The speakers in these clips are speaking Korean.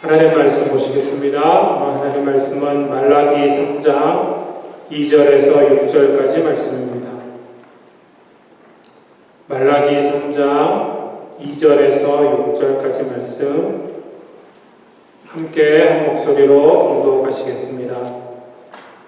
하나님의 말씀 보시겠습니다. 하나님의 말씀은 말라기 3장 2절에서 6절까지 말씀입니다. 말라기 3장 2절에서 6절까지 말씀 함께 한 목소리로 공독하시겠습니다.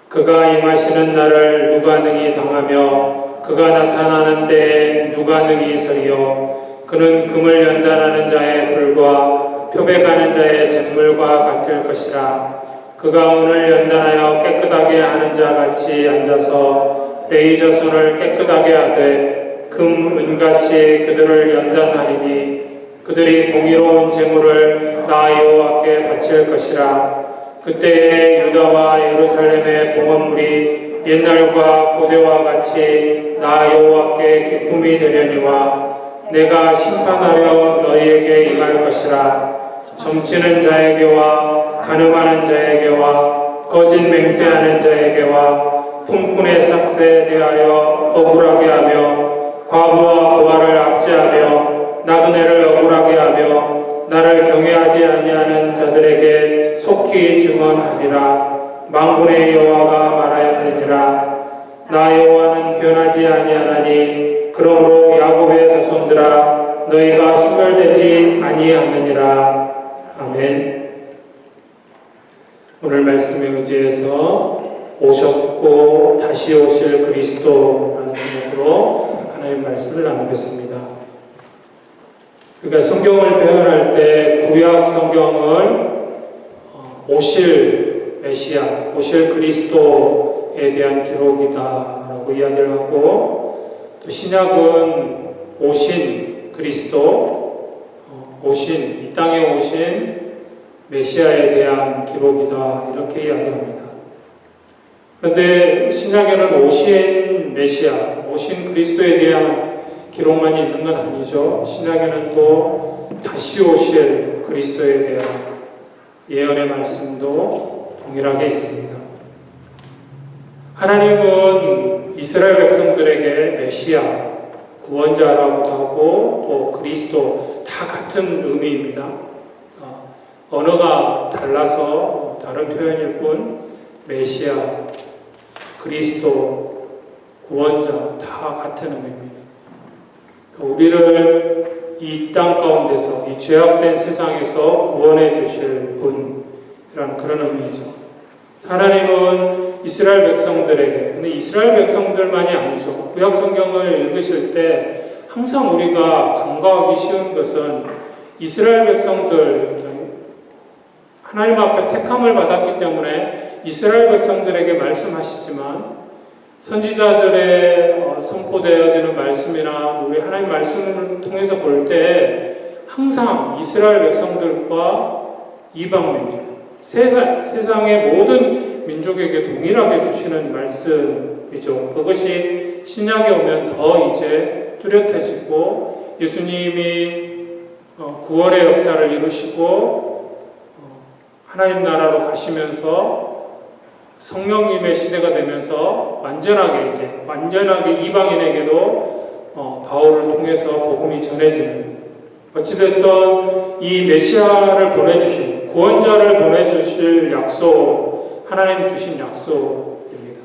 그가 임하시는 날을 누가 능히 당하며 그가 나타나는 때에 누가 능히 서리요. 그는 금을 연단하는 자의 불과 표백하는 자의 잿물과 같을 것이라. 그가 은을 연단하여 깨끗하게 하는 자 같이 앉아서 레이저 손을 깨끗하게 하되 금, 은같이 그들을 연단하리니 그들이 공의로운 제물을 나 여호와께 바칠 것이라. 그때에 유다와 예루살렘의 봉헌물이 옛날과 고대와 같이 나 여호와께 기쁨이 되려니와 내가 심판하려 너희에게 임할 것이라. 점치는 자에게와 가늠하는 자에게와 거짓 맹세하는 자에게와 품꾼의 삭세에 대하여 억울하게 하며 과부와 고아를 압제하며 나그네를 억울하게 하며 나를 경외하지 아니하는 자들에게 속히 증언하리라. 만군의 여호와가 말하였느니라. 나 여호와는 변하지 아니하나니 그러므로 야곱의 자손들아 너희가 소멸되지 아니하느니라. 아멘. 오늘 말씀에 의지해서 오셨고 다시 오실 그리스도라는 제목으로 하나님의 말씀을 나누겠습니다. 그러니까 성경을 표현할 때 구약 성경을 오실 메시아, 오실 그리스도에 대한 기록이다라고 이야기를 하고, 또 신약은 오신 그리스도, 이 땅에 오신 메시아에 대한 기록이다 이렇게 이야기합니다. 그런데 신약에는 오신 메시아, 오신 그리스도에 대한 기록만이 있는 건 아니죠. 신약에는 또 다시 오실 그리스도에 대한 예언의 말씀도 동일하게 있습니다. 하나님은 이스라엘 백성들에게 메시아, 구원자라고도 하고 또 그리스도 다 같은 의미입니다. 언어가 달라서 다른 표현일 뿐 메시아, 그리스도, 구원자 다 같은 의미입니다. 우리를 이 땅 가운데서 이 죄악된 세상에서 구원해 주실 분이라는 그런 의미이죠. 하나님은 이스라엘 백성들에게, 근데 이스라엘 백성들만이 아니죠. 구약 성경을 읽으실 때 항상 우리가 간과하기 쉬운 것은 이스라엘 백성들, 하나님 앞에 택함을 받았기 때문에 이스라엘 백성들에게 말씀하시지만 선지자들의 선포되어지는 말씀이나 우리 하나님 말씀을 통해서 볼 때 항상 이스라엘 백성들과 이방 민족, 세상의 모든 민족에게 동일하게 주시는 말씀이죠. 그것이 신약에 오면 더 이제 뚜렷해지고 예수님이 구원의 역사를 이루시고 하나님 나라로 가시면서 성령님의 시대가 되면서 완전하게 이방인에게도 바울을 통해서 복음이 전해지는, 어찌됐든 이 메시아를 보내주신, 구원자를 보내주실 약속, 하나님 주신 약속입니다.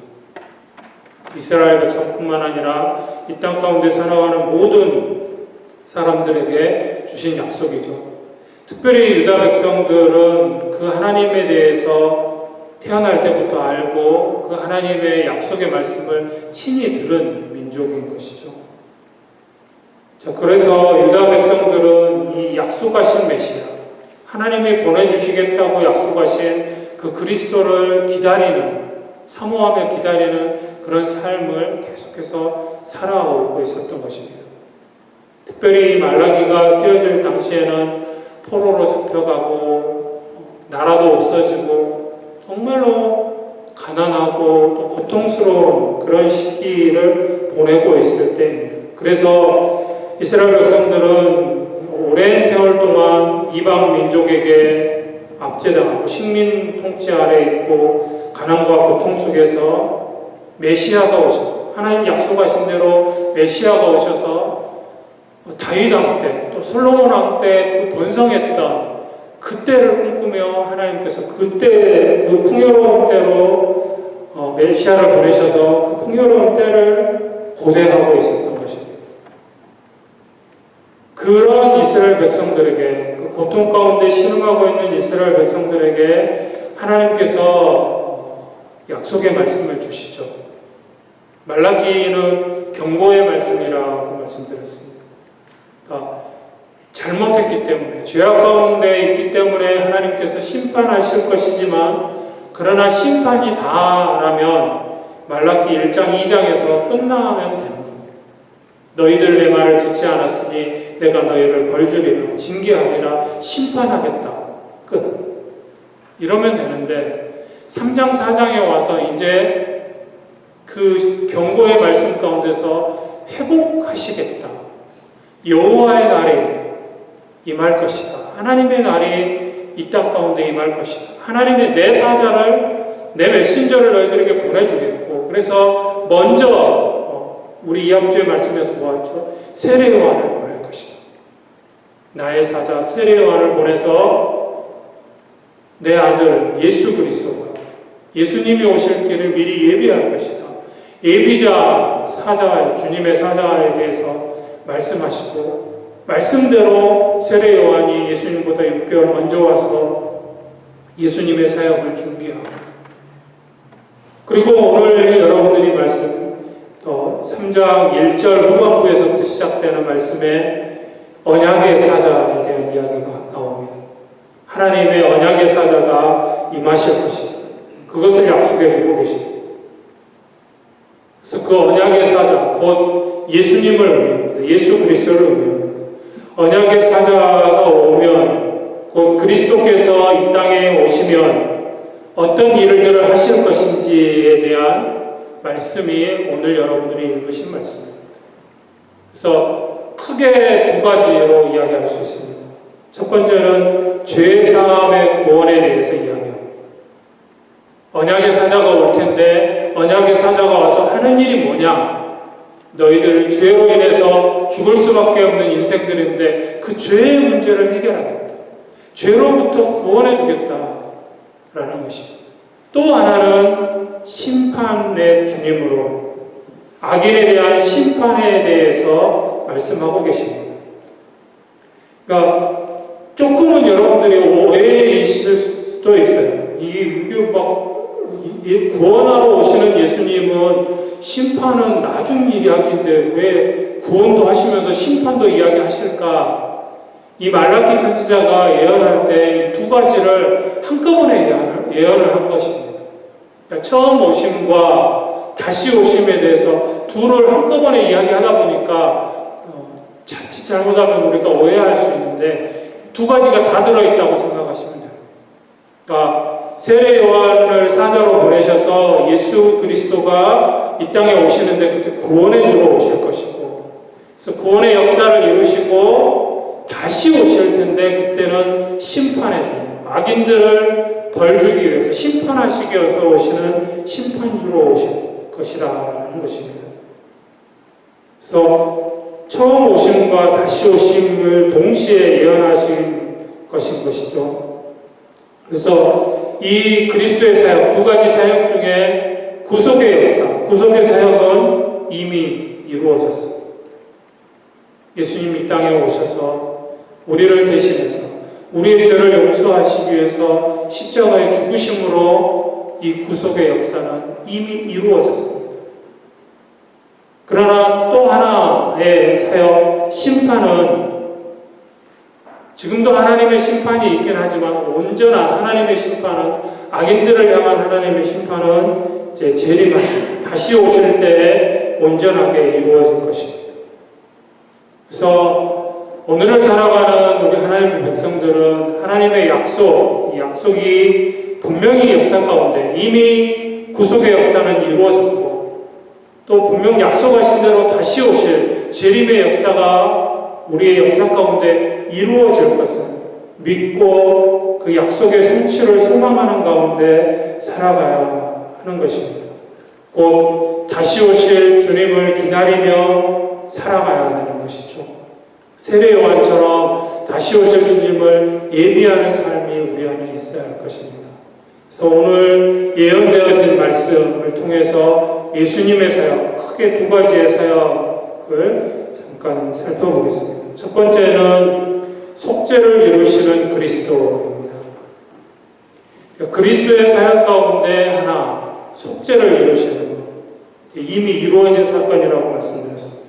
이스라엘 백성뿐만 아니라 이 땅 가운데 살아가는 모든 사람들에게 주신 약속이죠. 특별히 유다 백성들은 그 하나님에 대해서 태어날 때부터 알고 그 하나님의 약속의 말씀을 친히 들은 민족인 것이죠. 자, 그래서 유다 백성들은 이 약속하신 메시아, 하나님이 보내주시겠다고 약속하신 그 그리스도를 사모하며 기다리는 그런 삶을 계속해서 살아오고 있었던 것입니다. 특별히 말라기가 쓰여질 당시에는 포로로 잡혀가고 나라도 없어지고 정말로 가난하고 또 고통스러운 그런 시기를 보내고 있을 때입니다. 그래서 이스라엘 백성들은 오랜 세월 동안 이방 민족에게 압제당하고 식민 통치 아래 있고 가난과 고통 속에서 메시아가 오셔서, 하나님 약속하신 대로 메시아가 오셔서 다윗 왕 때 또 솔로몬 왕 때 그 번성했던 그때를 꿈꾸며 하나님께서 그때 그 풍요로운 때로 메시아를 보내셔서 그 풍요로운 때를 고대하고 있었던 것입니다. 그런 이스라엘 백성들에게, 그 고통 가운데 신음하고 있는 이스라엘 백성들에게 하나님께서 약속의 말씀을 주시죠. 말라기는 경고의 말씀이라고 말씀드렸습니다. 그러니까 잘못했기 때문에, 죄악 가운데 있기 때문에 하나님께서 심판하실 것이지만, 그러나 심판이 다라면 말라기 1장 2장에서 끝나면 되는 겁니다. 너희들 내 말을 듣지 않았으니 내가 너희를 벌주리라, 징계하리라, 심판하겠다. 끝. 이러면 되는데 3장 4장에 와서 이제 그 경고의 말씀 가운데서 회복하시겠다. 여호와의 날이 임할 것이다. 하나님의 날이 이 땅 가운데 임할 것이다. 하나님의 내 사자를, 내 메신저를 너희들에게 보내주겠고, 그래서 먼저 우리 이합주의 말씀에서 보았죠. 세례 요한을 보낼 것이다. 나의 사자 세례 요한을 보내서 내 아들 예수 그리스도가 예수님이 오실 길을 미리 예비할 것이다. 예비자 사자, 주님의 사자에 대해서 말씀하시고, 말씀대로 세례 요한이 예수님보다 6개월 먼저 와서 예수님의 사역을 준비하고, 그리고 오늘 여러분들이 말씀 3장 1절 후반부에서부터 시작되는 말씀에 언약의 사자에 대한 이야기가 나옵니다. 하나님의 언약의 사자가 임하실 것이다. 그것을 약속해 주고 계십니다. 그래서 그 언약의 사자, 곧 예수님을 의미합니다. 예수 그리스도를 의미합니다. 언약의 사자가 오면, 곧 그리스도께서 이 땅에 오시면 어떤 일들을 하실 것인지에 대한 말씀이 오늘 여러분들이 읽으신 말씀입니다. 그래서 크게 두 가지로 이야기할 수 있습니다. 첫 번째는 죄사함의 구원에 대해서 이야기합니다. 언약의 사자가 올 텐데 언약의 사자가 와서 하는 일이 뭐냐? 너희들 죄로 인해서 죽을 수밖에 없는 인생들인데 그 죄의 문제를 해결하겠다. 죄로부터 구원해 주겠다라는 것이죠. 또 하나는 심판의 주님으로 악인에 대한 심판에 대해서 말씀하고 계십니다. 그러니까 조금은 여러분들이 오해이실 수도 있어요. 이게 구원하러 오시는 예수님은 심판은 나중 이야기인데 왜 구원도 하시면서 심판도 이야기하실까? 이 말라기 선지자가 예언할 때 이 두 가지를 한꺼번에 예언을 한 것입니다. 그러니까 처음 오심과 다시 오심에 대해서 둘을 한꺼번에 이야기하다 보니까 자칫 잘못하면 우리가 오해할 수 있는데 두 가지가 다 들어있다고 생각하시면 돼요. 그러니까 세례 요한을 사자로 보내셔서 예수 그리스도가 이 땅에 오시는데 그때 구원해 주러 오실 것이고, 그래서 구원의 역사를 이루시고 다시 오실 텐데 그때는 심판해 주는, 악인들을 벌 주기 위해서 심판하시기 위해서 오시는 심판주로 오실 것이라는 것입니다. 그래서 처음 오심과 다시 오심을 동시에 예언하신 것인 것이죠. 그래서 이 그리스도의 사역, 두 가지 사역 중에 구속의 역사, 구속의 사역은 이미 이루어졌습니다. 예수님이 이 땅에 오셔서 우리를 대신해서 우리의 죄를 용서하시기 위해서 십자가의 죽으심으로 이 구속의 역사는 이미 이루어졌습니다. 그러나 또 하나의 사역, 심판은 지금도 하나님의 심판이 있긴 하지만 온전한 하나님의 심판은, 악인들을 향한 하나님의 심판은 이제 재림하실, 다시 오실 때에 온전하게 이루어질 것입니다. 그래서 오늘을 살아가는 우리 하나님의 백성들은 하나님의 약속, 이 약속이 분명히 역사 가운데 이미 구속의 역사는 이루어졌고, 또 분명 약속하신 대로 다시 오실 재림의 역사가 우리의 역사 가운데 이루어질 것을 믿고 그 약속의 성취를 소망하는 가운데 살아가야 하는 것입니다. 곧 다시 오실 주님을 기다리며 살아가야 하는 것이죠. 세례 요한처럼 다시 오실 주님을 예비하는 삶이 우리 안에 있어야 할 것입니다. 그래서 오늘 예언되어진 말씀을 통해서 예수님의 사역, 크게 두 가지의 사역을 잠깐 살펴보겠습니다. 첫 번째는 속죄를 이루시는 그리스도입니다. 그리스도의 사역 가운데 하나, 속죄를 이루시는 것. 이미 이루어진 사건이라고 말씀드렸습니다.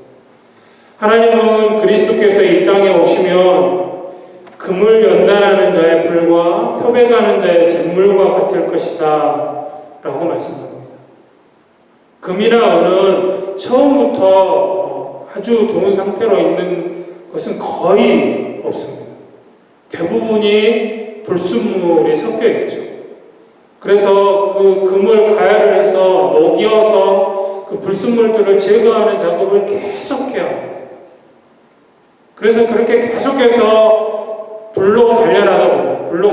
하나님은 그리스도께서 이 땅에 오시면 금을 연단하는 자의 불과 표백하는 자의 잿물과 같을 것이다 라고 말씀합니다. 금이나 은은 처음부터 아주 좋은 상태로 있는 것은 거의 없습니다. 대부분이 불순물이 섞여 있죠. 그래서 그 금을 가열을 해서 녹여서 그 불순물들을 제거하는 작업을 계속해야 합니다. 그래서 그렇게 계속해서 불로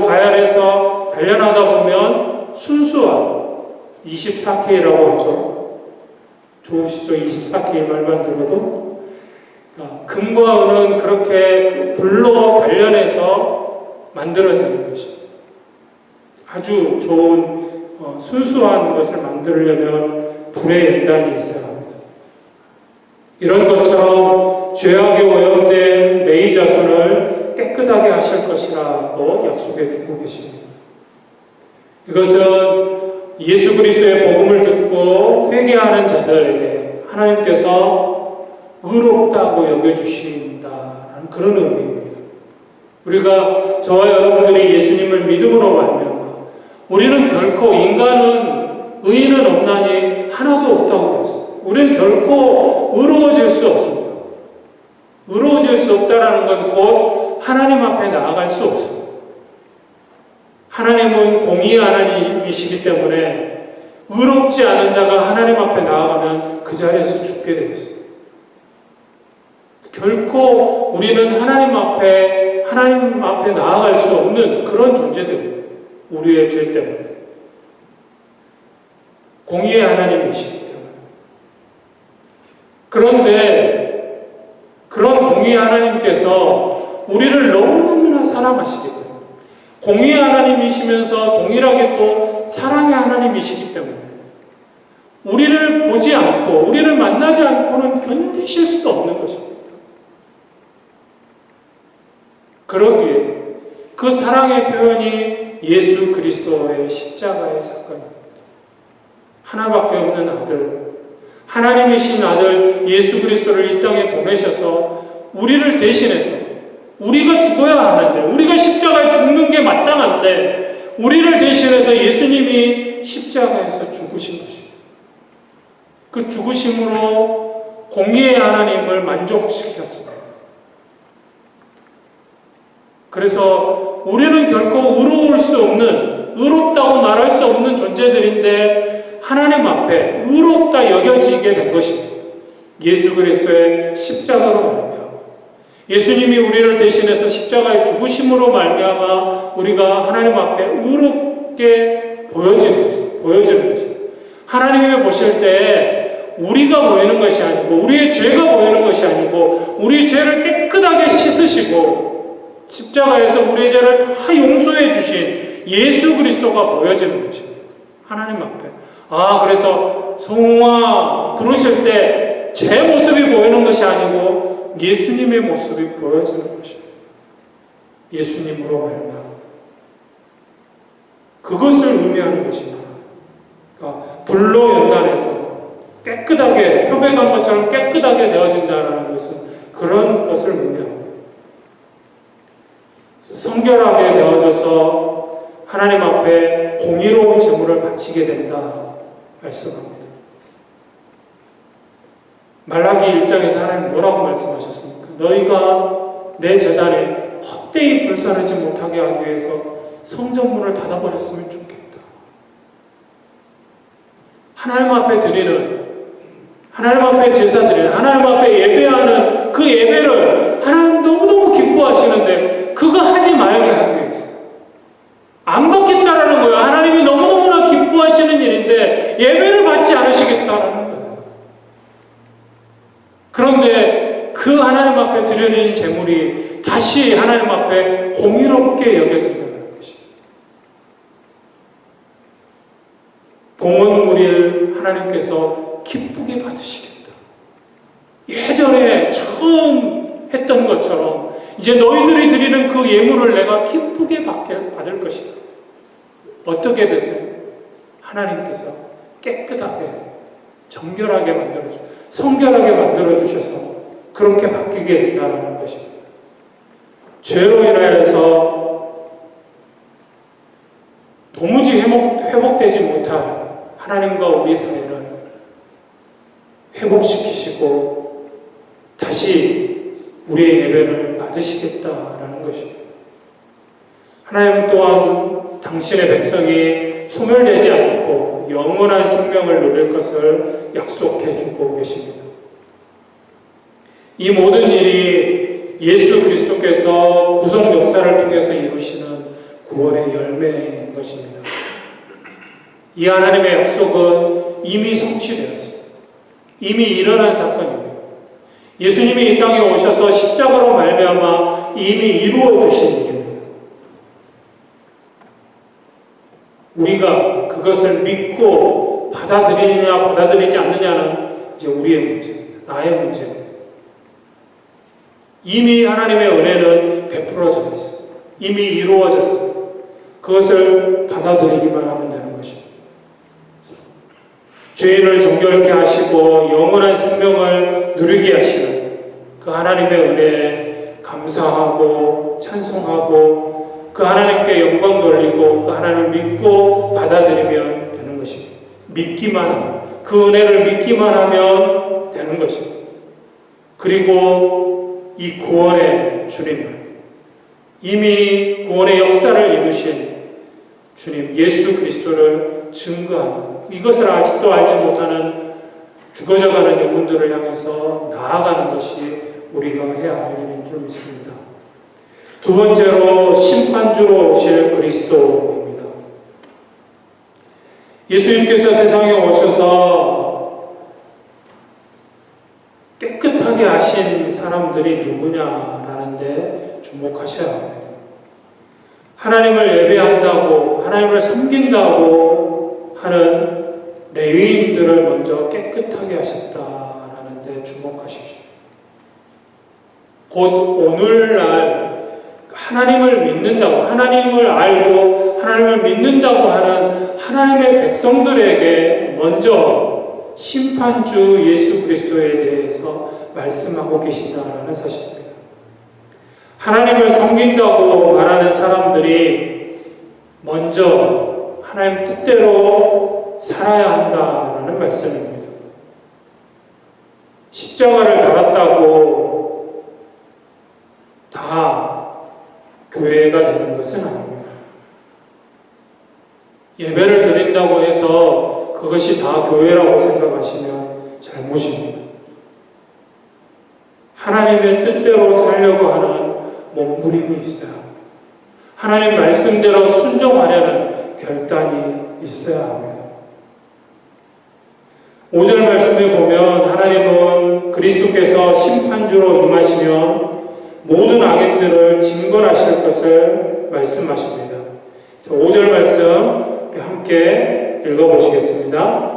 가열해서 단련하다 보면 순수한 24K라고 하죠. 좋으시죠? 24K 말만 들어도. 금과 은은 그렇게 불로 단련해서 만들어지는 것입니다. 아주 좋은 순수한 것을 만들려면 불의 연단이 있어야 합니다. 이런 것처럼 죄악에 오염된 레위 자손을 깨끗하게 하실 것이라고 약속해 주고 계십니다. 이것은 예수 그리스도의 복음을 듣고 회개하는 자들에게 하나님께서 의롭다고 여겨주신다는 그런 의미입니다. 우리가 저와 여러분들이 예수님을 믿음으로 말미암아 우리는 결코 인간은 의인은 없나니 하나도 없다고 했습니다. 우리는 결코 의로워질 수 없습니다. 의로워질 수 없다라는 건 곧 하나님 앞에 나아갈 수 없습니다. 하나님은 공의의 하나님이시기 때문에 의롭지 않은 자가 하나님 앞에 나아가면 그 자리에서 죽게 되겠습니다. 결코 우리는 하나님 앞에 나아갈 수 없는 그런 존재들입니다. 우리의 죄 때문에. 공의의 하나님이시기 때문에. 그런데 그런 공의의 하나님께서 우리를 너무너무나 사랑하시기 때문에 공의의 하나님이시면서 동일하게 또 사랑의 하나님이시기 때문에 우리를 보지 않고 우리를 만나지 않고는 견디실 수 없는 것입니다. 그러기에 그 사랑의 표현이 예수 그리스도의 십자가의 사건입니다. 하나밖에 없는 아들, 하나님이신 아들 예수 그리스도를 이 땅에 보내셔서 우리를 대신해서 우리가 죽어야 하는데 우리가 십자가에 죽는 게 마땅한데 우리를 대신해서 예수님이 십자가에서 죽으신 것입니다. 그 죽으심으로 공의의 하나님을 만족시켰습니다. 그래서 우리는 결코 의로울 수 없는, 의롭다고 말할 수 없는 존재들인데 하나님 앞에 의롭다 여겨지게 된 것입니다. 예수 그리스도의 십자가로 말미암아 예수님이 우리를 대신해서 십자가에 죽으심으로 말미암아 우리가 하나님 앞에 의롭게 보여지는 것입니다. 하나님이 보실 때 우리가 보이는 것이 아니고 우리의 죄가 보이는 것이 아니고 우리의 죄를 깨끗하게 씻으시고 십자가에서 우리의 죄를 다 용서해 주신 예수 그리스도가 보여지는 것입니다. 하나님 앞에. 그래서 성화 부르실 때 제 모습이 보이는 것이 아니고 예수님의 모습이 보여지는 것입니다. 예수님으로 말미암아. 그것을 의미하는 것입니다. 그러니까 불로 연단해서 깨끗하게 표백한 것처럼 깨끗하게 되어진다는 것은 그런 것을 의미합니다. 성결하게 되어져서 하나님 앞에 공의로운 제물을 바치게 된다 말씀합니다. 말라기 1장에서 하나님 뭐라고 말씀하셨습니까? 너희가 내 제단에 헛되이 불사르지 못하게 하기 위해서 성전문을 닫아버렸으면 좋겠다. 하나님 앞에 드리는, 하나님 앞에 제사 드리는, 하나님 앞에 예배하는 그 예배를 하나님 너무너무 기뻐하시는데 그거 하지 말게 하기 위해서 안 받겠다라는 거예요. 하나님이 너무너무나 기뻐하시는 일인데 예배를 받지 않으시겠다라는 거예요. 그런데 그 하나님 앞에 드려진 제물이 다시 다시 하나님 앞에 공의롭게 여겨진다는 것입니다. 봉헌물을 하나님께서 기쁘게 받으시겠다. 예전에 처음 했던 것처럼 이제 너희들이 드리는 그 예물을 내가 기쁘게 받을 것이다. 어떻게 되세요? 하나님께서 깨끗하게, 정결하게 만들어주셔서, 성결하게 만들어주셔서 그렇게 바뀌게 된다는 것입니다. 죄로 인하여서 도무지 회복되지 못할 하나님과 우리 사이를 회복시키시고 다시 우리의 예배를 받으시겠다라는 것입니다. 하나님 또한 당신의 백성이 소멸되지 않고 영원한 생명을 누릴 것을 약속해 주고 계십니다. 이 모든 일이 예수 그리스도께서 구속 역사를 통해서 이루시는 구원의 열매인 것입니다. 이 하나님의 약속은 이미 성취되었습니다. 이미 일어난 사건입니다. 예수님이 이 땅에 오셔서 십자가로 말미암아 이미 이루어 주신 일입니다. 우리가 그것을 믿고 받아들이느냐 받아들이지 않느냐는 이제 우리의 문제입니다. 나의 문제입니다. 이미 하나님의 은혜는 베풀어져 있습니다. 이미 이루어졌습니다. 그것을 받아들이기만 하면 되는 것입니다. 죄인을 정결케 하시고 영원한 생명을 누리게 하시는 그 하나님의 은혜에 감사하고 찬송하고 그 하나님께 영광 돌리고 그 하나님을 믿고 받아들이면 되는 것입니다. 믿기만 하면, 그 은혜를 믿기만 하면 되는 것입니다. 그리고 이 구원의 주님을, 이미 구원의 역사를 이루신 주님 예수 그리스도를 증거하는, 이것을 아직도 알지 못하는 죽어져가는 영혼들을 향해서 나아가는 것이 우리가 해야 할 일인 줄 믿습니다. 두 번째로 심판주로 오실 그리스도입니다. 예수님께서 세상에 오셔서 깨끗하게 하신 사람들이 누구냐라는 데 주목하셔야 합니다. 하나님을 예배한다고, 하나님을 섬긴다고 하는 레위인들을 먼저 깨끗하게 하셨다라는 데 주목하십시오. 곧 오늘날 하나님을 믿는다고, 하나님을 알고 하나님을 믿는다고 하는 하나님의 백성들에게 먼저 심판주 예수 그리스도에 대해서 말씀하고 계신다라는 사실입니다. 하나님을 섬긴다고 말하는 사람들이 먼저 하나님 뜻대로 살아야 한다라는 말씀입니다. 십자가를 달았다고 다 교회가 되는 것은 아닙니다. 예배를 드린다고 해서 그것이 다 교회라고 생각하시면 잘못입니다. 하나님의 뜻대로 살려고 하는 몸부림이 있어야 합니다. 하나님 말씀대로 순종하려는 결단이 있어야 합니다. 5절 말씀에 보면 하나님은 그리스도께서 심판주로 임하시면 모든 악인들을 징벌하실 것을 말씀하십니다. 5절 말씀 함께 읽어보시겠습니다.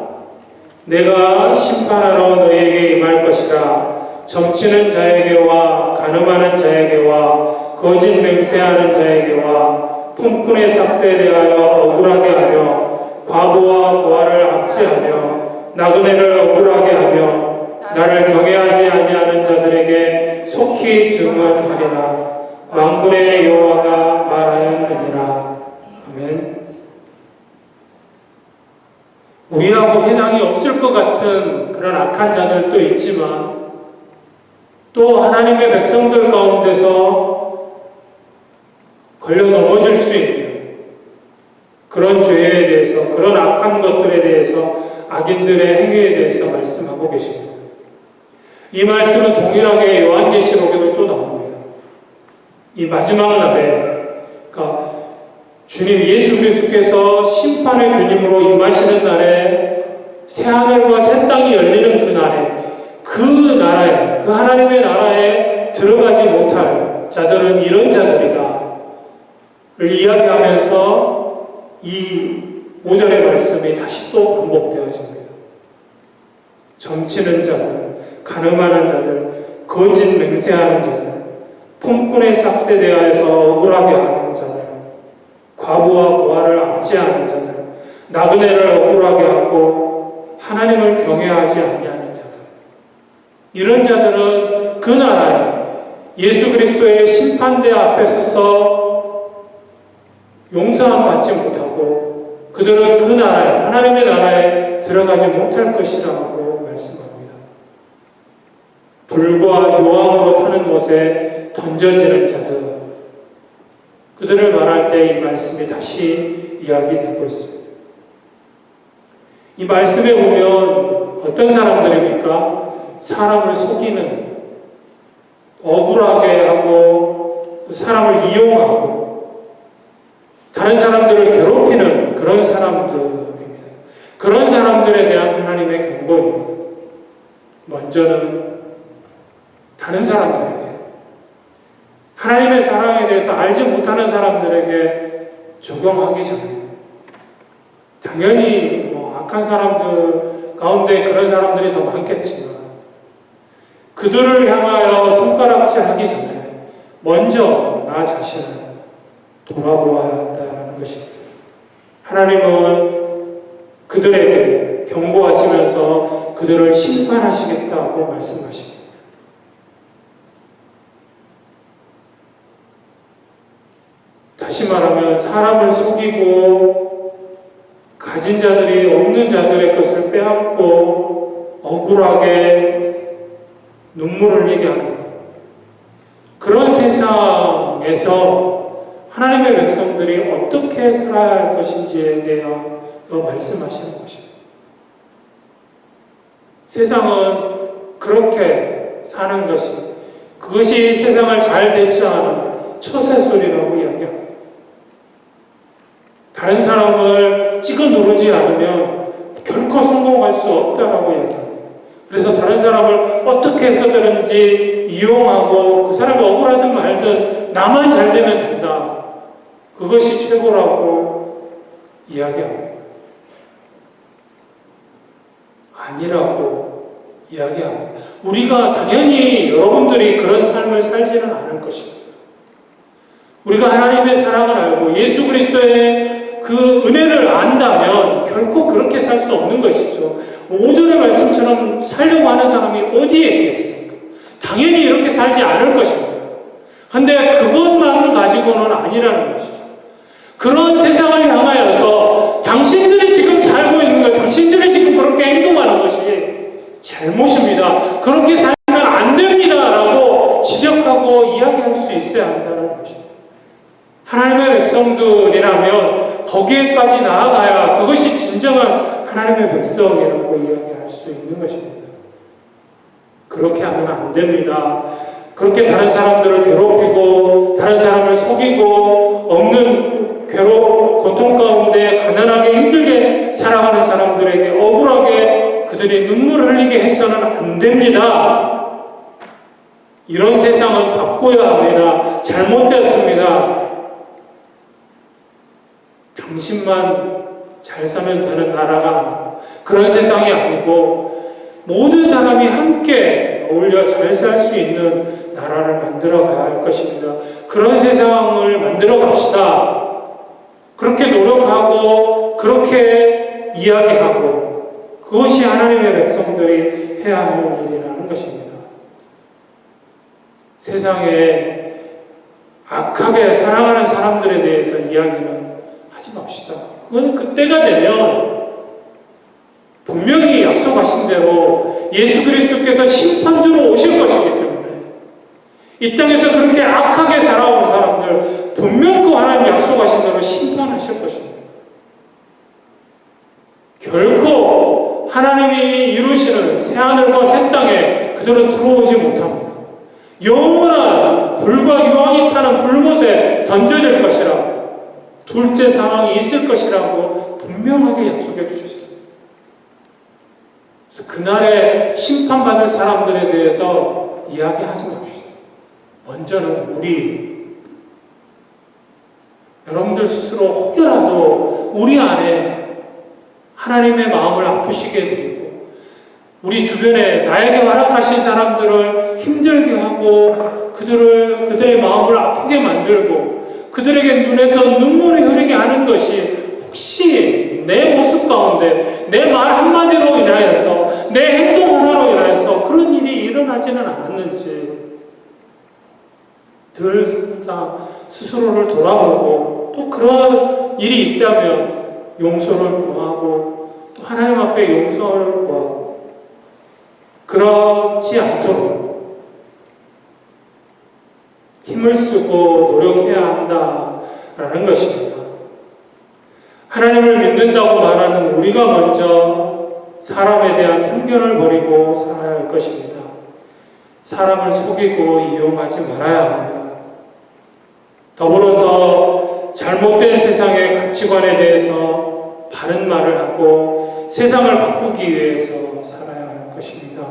내가 심판하러 너희에게 임할 것이라. 점치는 자에게와 가늠하는 자에게와 거짓 맹세하는 자에게와 품꾼의 삭세에 대하여 억울하게 하며 과부와 고아를 압제하며 나그네를 억울하게 하며 나를 경외하지 아니하는 자들에게 속히 증언하리라. 만군의 여호와가 말하였느니라. 아멘. 우리하고 해당이 없을 것 같은 그런 악한 자들도 있지만 또 하나님의 백성들 가운데서 걸려 넘어질 수 있는 그런 죄에 대해서, 그런 악한 것들에 대해서, 악인들의 행위에 대해서 말씀하고 계십니다. 이 말씀은 동일하게 요한계시록에도 또 나옵니다. 이 마지막 날에, 그러니까 주님 예수 그리스도께서 심판의 주님으로 임하시는 날에 새하늘과 새 땅이 열리는 그 날에, 그 나라에, 그 하나님의 나라에 들어가지 못할 자들은 이런 자들이다 를 이야기하면서 이 5절의 말씀이 다시 또 반복되어집니다. 점치는 자들, 가늠하는 자들, 거짓 맹세하는 자들, 품꾼의 삭새 대하여서 억울하게 하는 자들, 과부와 고아를 압제하는 자들, 나그네를 억울하게 하고 하나님을 경외하지 아니하는 자들. 이런 자들은 그 나라에 예수 그리스도의 심판대 앞에 서서 용서함 받지 못하고 그들은 그 나라에, 하나님의 나라에 들어가지 못할 것이라고 말씀합니다. 불과 요함으로 타는 곳에 던져지는 자들, 그들을 말할 때 이 말씀이 다시 이야기되고 있습니다. 이 말씀에 보면 어떤 사람들입니까? 사람을 속이는, 억울하게 하고 사람을 이용하고 다른 사람들을 괴롭히는 그런 사람들입니다. 그런 사람들에 대한 하나님의 경고입니다. 먼저는 다른 사람들에게, 하나님의 사랑에 대해서 알지 못하는 사람들에게 적용하기 전에, 당연히 악한 사람들 가운데 그런 사람들이 더 많겠지만 그들을 향하여 손가락질 하기 전에 먼저 나 자신을 돌아보아야 한다는 것입니다. 하나님은 그들에게 경고하시면서 그들을 심판하시겠다고 말씀하십니다. 다시 말하면 사람을 속이고 가진 자들이 없는 자들의 것을 빼앗고 억울하게 눈물 흘리게 하는 것. 그런 세상에서 하나님의 백성들이 어떻게 살아야 할 것인지에 대하여 말씀하시는 것입니다. 세상은 그렇게 사는 것이, 그것이 세상을 잘 대처하는 처세술이라고 이야기합니다. 다른 사람을 찍어 누르지 않으면 결코 성공할 수 없다라고 이야기합니다. 그래서 다른 사람을 어떻게 해서든지 이용하고 그 사람이 억울하든 말든 나만 잘 되면 된다. 그것이 최고라고 이야기합니다. 아니라고 이야기합니다. 우리가 당연히 여러분들이 그런 삶을 살지는 않을 것입니다. 우리가 하나님의 사랑을 알고 예수 그리스도의 그 은혜를 안다면 결코 그렇게 살 수 없는 것이죠. 5절의 말씀처럼 살려고 하는 사람이 어디에 있겠습니까? 당연히 이렇게 살지 않을 것입니다. 그런데 그것만 가지고는 아니라는 것이죠. 그런 세상을 향하여서 당신들이 지금 살고 있는 것, 당신들이 지금 그렇게 행동하는 것이 잘못입니다. 그렇게 살면 안 됩니다. 라고 지적하고 이야기할 수 있어야 한다는 것입니다. 하나님의 백성들이라면 거기에까지 나아가야 그것이 진정한 하나님의 백성이라고 이야기할 수 있는 것입니다. 그렇게 하면 안 됩니다. 그렇게 다른 사람들을 괴롭히고 다른 사람을 속이고 없는 고통 가운데 가난하게 힘들게 살아가는 사람들에게 억울하게 그들이 눈물 흘리게 해서는 안 됩니다. 이런 세상은 바꿔야 합니다. 잘못되었습니다. 당신만 잘 사면 되는 나라가 아니고 그런 세상이 아니고 모든 사람이 함께 어울려 잘 살 수 있는 나라를 만들어 가야 할 것입니다. 그런 세상을 만들어 갑시다. 그렇게 노력하고 그렇게 이야기하고 그것이 하나님의 백성들이 해야 할 일이라는 것입니다. 세상에 악하게 사랑하는 사람들에 대해서 이야기는 하지 맙시다. 그건 그때가 되면 분명히 약속하신 대로 예수 그리스도께서 심판주로 오실 것이기 때문에 이 땅에서 그렇게 악하게 살아온 사람들 분명 그 하나님 약속하신 대로 심판하실 것입니다. 결코 하나님이 이루시는 새하늘과 새 땅에 그들은 들어오지 못합니다. 영원한 불과 유황이 타는 불못에 던져질 것이라 둘째 상황이 있을 것이라고 분명하게 약속해 주셨습니다. 그래서 그날에 심판받을 사람들에 대해서 이야기하지 맙시다. 먼저는 우리, 여러분들 스스로 혹여라도 우리 안에 하나님의 마음을 아프시게 드리고 우리 주변에 나에게 허락하신 사람들을 힘들게 하고 그들의 마음을 아프게 만들고 그들에게 눈에서 눈물이 흐르게 하는 것이 혹시 내 모습 가운데 내 말 한마디로 인하여서 내 행동 하나로 인하여서 그런 일이 일어나지는 않았는지 늘 항상 스스로를 돌아보고 또 그런 일이 있다면 용서를 구하고 또 하나님 앞에 용서를 구하고 그렇지 않도록 힘을 쓰고 노력해야 한다라는 것입니다. 하나님을 믿는다고 말하는 우리가 먼저 사람에 대한 편견을 버리고 살아야 할 것입니다. 사람을 속이고 이용하지 말아야 합니다. 더불어서 잘못된 세상의 가치관에 대해서 바른 말을 하고 세상을 바꾸기 위해서 살아야 할 것입니다.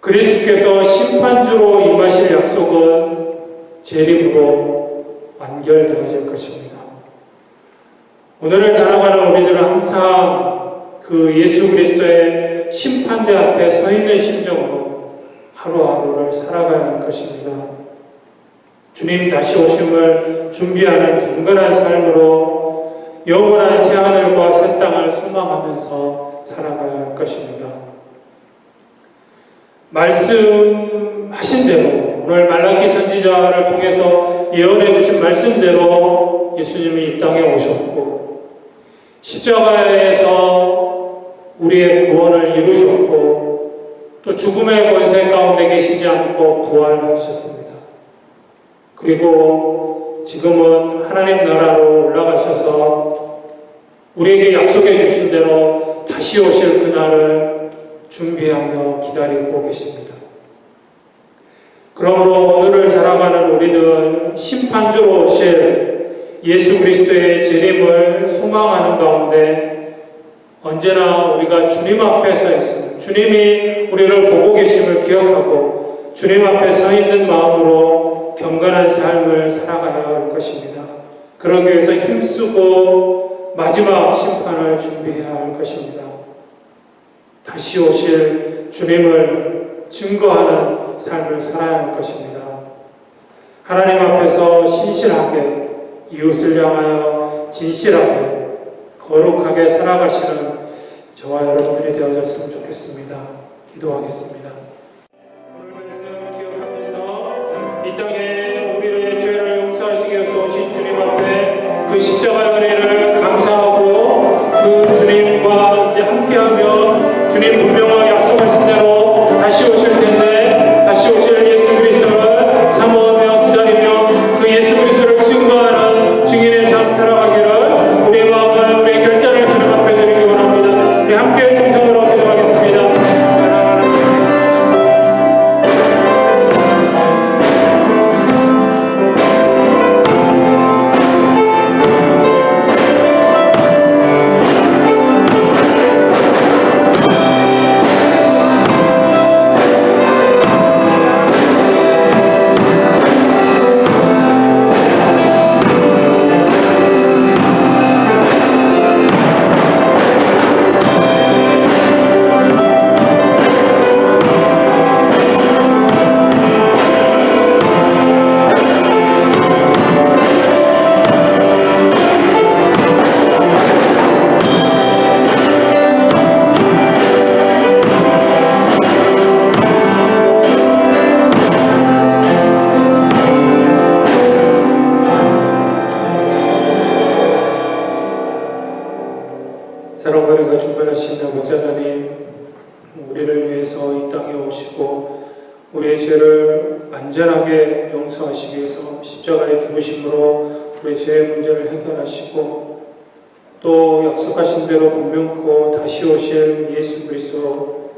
그리스도께서 심판주로 임하실 약속은 재림으로 완결되어질 것입니다. 오늘을 살아가는 우리들은 항상 그 예수 그리스도의 심판대 앞에 서 있는 심정으로 하루하루를 살아가야 할 것입니다. 주님 다시 오심을 준비하는 경건한 삶으로 영원한 새하늘과 새 땅을 소망하면서 살아가야 할 것입니다. 말씀하신 대로 오늘 말라기 선지자를 통해서 예언해 주신 말씀대로 예수님이 이 땅에 오셨고 십자가에서 우리의 구원을 이루셨고 또 죽음의 권세 가운데 계시지 않고 부활하셨습니다. 그리고 지금은 하나님 나라로 올라가셔서 우리에게 약속해 주신 대로 다시 오실 그날을 준비하며 기다리고 계십니다. 그러므로 오늘을 살아가는 우리들 심판주로 오실 예수 그리스도의 재림을 소망하는 가운데 언제나 우리가 주님 앞에 서 있습니다. 주님이 우리를 보고 계심을 기억하고 주님 앞에 서 있는 마음으로 경건한 삶을 살아가야 할 것입니다. 그러기 위해서 힘쓰고 마지막 심판을 준비해야 할 것입니다. 다시 오실 주님을 증거하는 삶을 살아야 할 것입니다. 하나님 앞에서 신실하게 이웃을 향하여 진실하게 거룩하게 살아가시는 저와 여러분들이 되어졌으면 좋겠습니다. 기도하겠습니다. 오늘 말씀 기억하면서 이 땅에 우리의 죄를 용서하시기 위해서 오신 주님 앞에 그 십자가의 은혜를 감사하고 그 주님과 이제 함께하며 주님 분명히 약속하신 대로 다시 오실 텐데 다시 오실 예수 그리스도를 사모하며 기다리며 그 예수 그리스도를 증거하는 증인의 삶 살아가기를 우리의 마음을 우리의 결단을 주님 앞에 드리기 원합니다. 우리 함께 동성으로 기도하겠습니다. 사랑과 중간하신 아버지 하나님, 우리를 위해서 이 땅에 오시고 우리의 죄를 완전하게 용서하시기 위해서 십자가에 죽으심으로 우리의 죄의 문제를 해결하시고 또 약속하신 대로 분명코 다시 오실 예수 그리스도,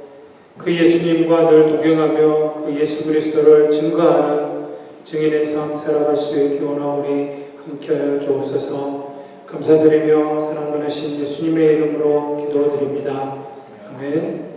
그 예수님과 늘 동행하며 그 예수 그리스도를 증거하는 증인의 삶 살아갈 수 있게 원하오니 함께하여 주옵소서. 감사드리며 사랑 많으신 예수님의 이름으로 기도드립니다. 아멘.